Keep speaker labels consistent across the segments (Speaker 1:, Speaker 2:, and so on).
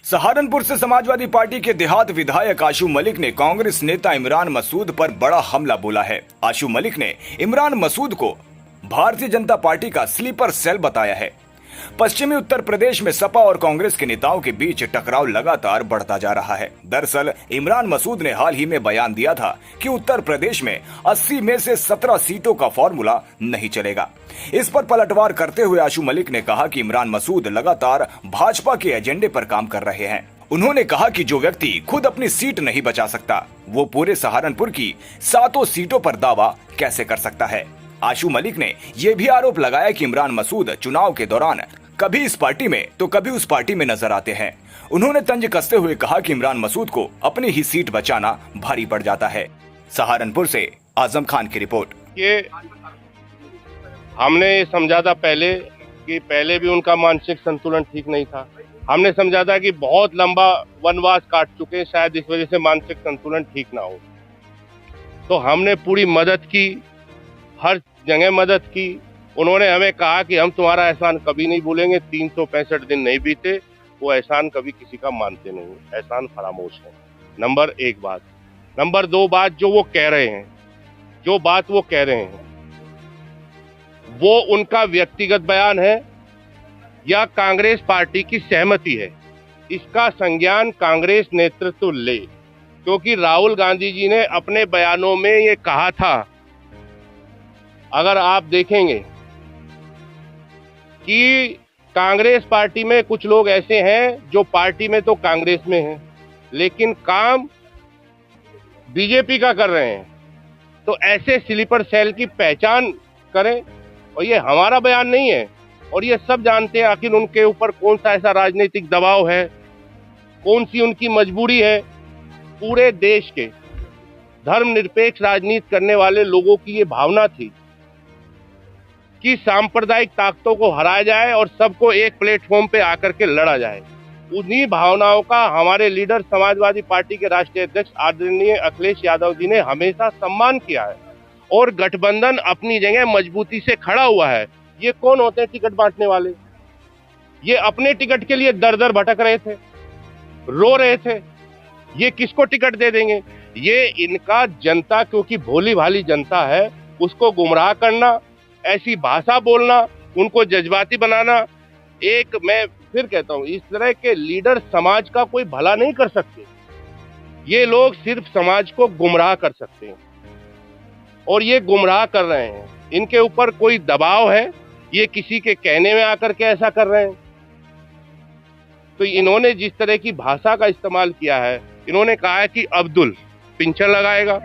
Speaker 1: सहारनपुर से समाजवादी पार्टी के देहात विधायक आशु मलिक ने कांग्रेस नेता इमरान मसूद पर बड़ा हमला बोला है। आशु मलिक ने इमरान मसूद को भारतीय जनता पार्टी का स्लीपर सेल बताया है। पश्चिमी उत्तर प्रदेश में सपा और कांग्रेस के नेताओं के बीच टकराव लगातार बढ़ता जा रहा है। दरअसल इमरान मसूद ने हाल ही में बयान दिया था कि उत्तर प्रदेश में 80 में से 17 सीटों का फॉर्मूला नहीं चलेगा। इस पर पलटवार करते हुए आशु मलिक ने कहा कि इमरान मसूद लगातार भाजपा के एजेंडे पर काम कर रहे हैं। उन्होंने कहा कि जो व्यक्ति खुद अपनी सीट नहीं बचा सकता, वो पूरे सहारनपुर की 7 सीटों पर दावा कैसे कर सकता है। आशु मलिक ने यह भी आरोप लगाया कि इमरान मसूद चुनाव के दौरान कभी इस पार्टी में तो कभी उस पार्टी में नजर आते हैं। उन्होंने तंज कसते हुए कहा कि इमरान मसूद को अपनी ही सीट बचाना भारी पड़ जाता है। सहारनपुर से आजम खान की रिपोर्ट।
Speaker 2: ये हमने समझा था पहले भी उनका मानसिक संतुलन ठीक नहीं था। हमने समझा था कि बहुत लंबा वनवास काट चुके हैं, शायद इस वजह से मानसिक संतुलन ठीक ना हो। तो हमने पूरी मदद की, हर जगह मदद की। उन्होंने हमें कहा कि हम तुम्हारा एहसान कभी नहीं भूलेंगे। 365 दिन नहीं बीते, वो एहसान कभी किसी का मानते नहीं, एहसान फरामोश है। नंबर 1 बात। नंबर 2 बात, जो बात वो कह रहे हैं वो उनका व्यक्तिगत बयान है या कांग्रेस पार्टी की सहमति है, इसका संज्ञान कांग्रेस नेतृत्व ले। क्योंकि राहुल गांधी जी ने अपने बयानों में ये कहा था, अगर आप देखेंगे कि कांग्रेस पार्टी में कुछ लोग ऐसे हैं जो पार्टी में तो कांग्रेस में हैं लेकिन काम बीजेपी का कर रहे हैं। तो ऐसे स्लीपर सेल की पहचान करें। और ये हमारा बयान नहीं है, और ये सब जानते हैं आखिर उनके ऊपर कौन सा ऐसा राजनीतिक दबाव है, कौन सी उनकी मजबूरी है। पूरे देश के धर्मनिरपेक्ष राजनीति करने वाले लोगों की ये भावना थी कि सांप्रदायिक ताकतों को हराया जाए और सबको एक प्लेटफॉर्म पे आकर के लड़ा जाए। उन्हीं भावनाओं का हमारे लीडर समाजवादी पार्टी के राष्ट्रीय अध्यक्ष आदरणीय अखिलेश यादव जी ने हमेशा सम्मान किया है और गठबंधन अपनी जगह मजबूती से खड़ा हुआ है। ये कौन होते हैं टिकट बांटने वाले? ये अपने टिकट के लिए दर दर भटक रहे थे, रो रहे थे, ये किसको टिकट दे देंगे। ये इनका जनता, क्योंकि भोली भाली जनता है, उसको गुमराह करना, ऐसी भाषा बोलना, उनको जज्बाती बनाना। एक मैं फिर कहता हूं, इस तरह के लीडर समाज का कोई भला नहीं कर सकते। ये लोग सिर्फ समाज को गुमराह कर सकते हैं और ये गुमराह कर रहे हैं। इनके ऊपर कोई दबाव है, ये किसी के कहने में आकर के ऐसा कर रहे हैं। तो इन्होंने जिस तरह की भाषा का इस्तेमाल किया है, इन्होंने कहा है कि अब्दुल पिंचर लगाएगा,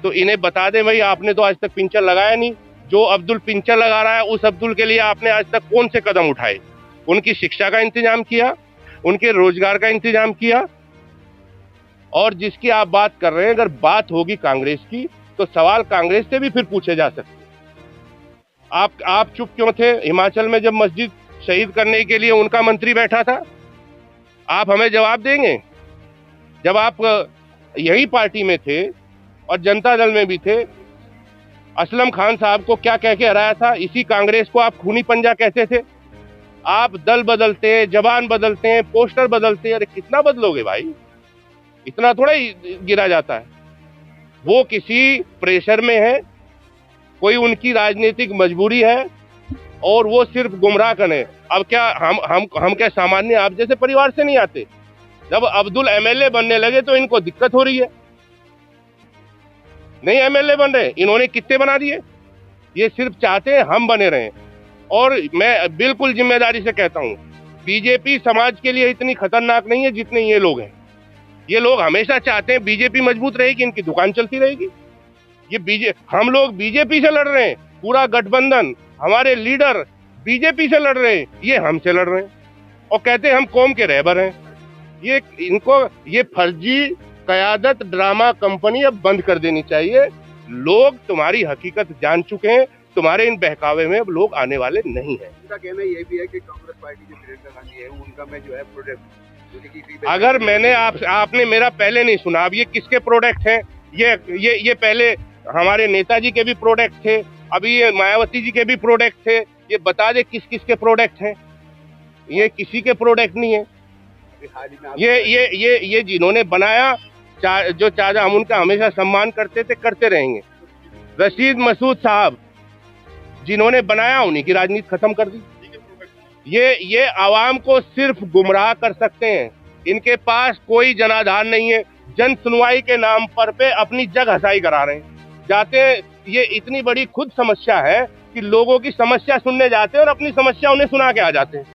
Speaker 2: तो इन्हें बता दें भाई, आपने तो आज तक पिंचर लगाया नहीं। जो अब्दुल पिंचर लगा रहा है, उस अब्दुल के लिए आपने आज तक कौन से कदम उठाए? उनकी शिक्षा का इंतजाम किया, उनके रोजगार का इंतजाम किया। और जिसकी आप बात कर रहे हैं, अगर बात होगी कांग्रेस की, तो सवाल कांग्रेस से भी फिर पूछे जा सकते। आप चुप क्यों थे हिमाचल में जब मस्जिद शहीद करने के लिए उनका मंत्री बैठा था? आप हमें जवाब देंगे। जब आप यही पार्टी में थे और जनता दल में भी थे, असलम खान साहब को क्या कह के हराया था? इसी कांग्रेस को आप खूनी पंजा कहते थे। आप दल बदलते हैं, जबान बदलते हैं, पोस्टर बदलते हैं। अरे कितना बदलोगे भाई? इतना थोड़ा ही गिरा जाता है। वो किसी प्रेशर में है, कोई उनकी राजनीतिक मजबूरी है और वो सिर्फ गुमराह करें। अब क्या हम क्या सामान्य आप जैसे परिवार से नहीं आते? जब अब्दुल एमएलए बनने लगे तो इनको दिक्कत हो रही है, नहीं एमएलए बन रहे। इन्होंने कितने बना दिए? ये सिर्फ चाहते हैं हम बने रहें। और मैं बिल्कुल जिम्मेदारी से कहता हूं, बीजेपी समाज के लिए इतनी खतरनाक नहीं है जितने ये लोग हैं। ये लोग हमेशा चाहते हैं बीजेपी मजबूत रहेगी, इनकी दुकान चलती रहेगी। हम लोग बीजेपी से लड़ रहे हैं, पूरा गठबंधन, हमारे लीडर बीजेपी से लड़ रहे हैं, ये हमसे लड़ रहे हैं और कहते हैं हम कौम के रहबर हैं। ये फर्जी कयादत ड्रामा कंपनी अब बंद कर देनी चाहिए। लोग तुम्हारी हकीकत जान चुके हैं, तुम्हारे इन बहकावे में अब लोग आने वाले नहीं हैं।
Speaker 3: उनका कहना ये भी है कि कांग्रेस पार्टी जो प्रियंका गांधी है, उनका में जो है प्रोडक्ट।
Speaker 2: अगर मैंने आपने मेरा पहले नहीं सुना, अब ये किसके प्रोडक्ट हैं? ये पहले हमारे नेताजी के भी प्रोडक्ट थे, अभी ये मायावती जी के भी प्रोडक्ट थे। ये बता दे किस किस के प्रोडक्ट हैं? ये किसी के प्रोडक्ट नहीं है।
Speaker 3: हाल ही में आप
Speaker 2: ये जिन्होंने बनाया, जो चाचा, हम उनका हमेशा सम्मान करते थे, करते रहेंगे। रशीद मसूद साहब जिन्होंने बनाया, उन्हीं की राजनीति खत्म कर दी। ये आवाम को सिर्फ गुमराह कर सकते हैं। इनके पास कोई जनाधार नहीं है। जन सुनवाई के नाम पर पे अपनी जग हसाई करा रहे हैं। जाते, ये इतनी बड़ी खुद समस्या है कि लोगों की समस्या सुनने जाते हैं और अपनी समस्या उन्हें सुना के आ जाते हैं।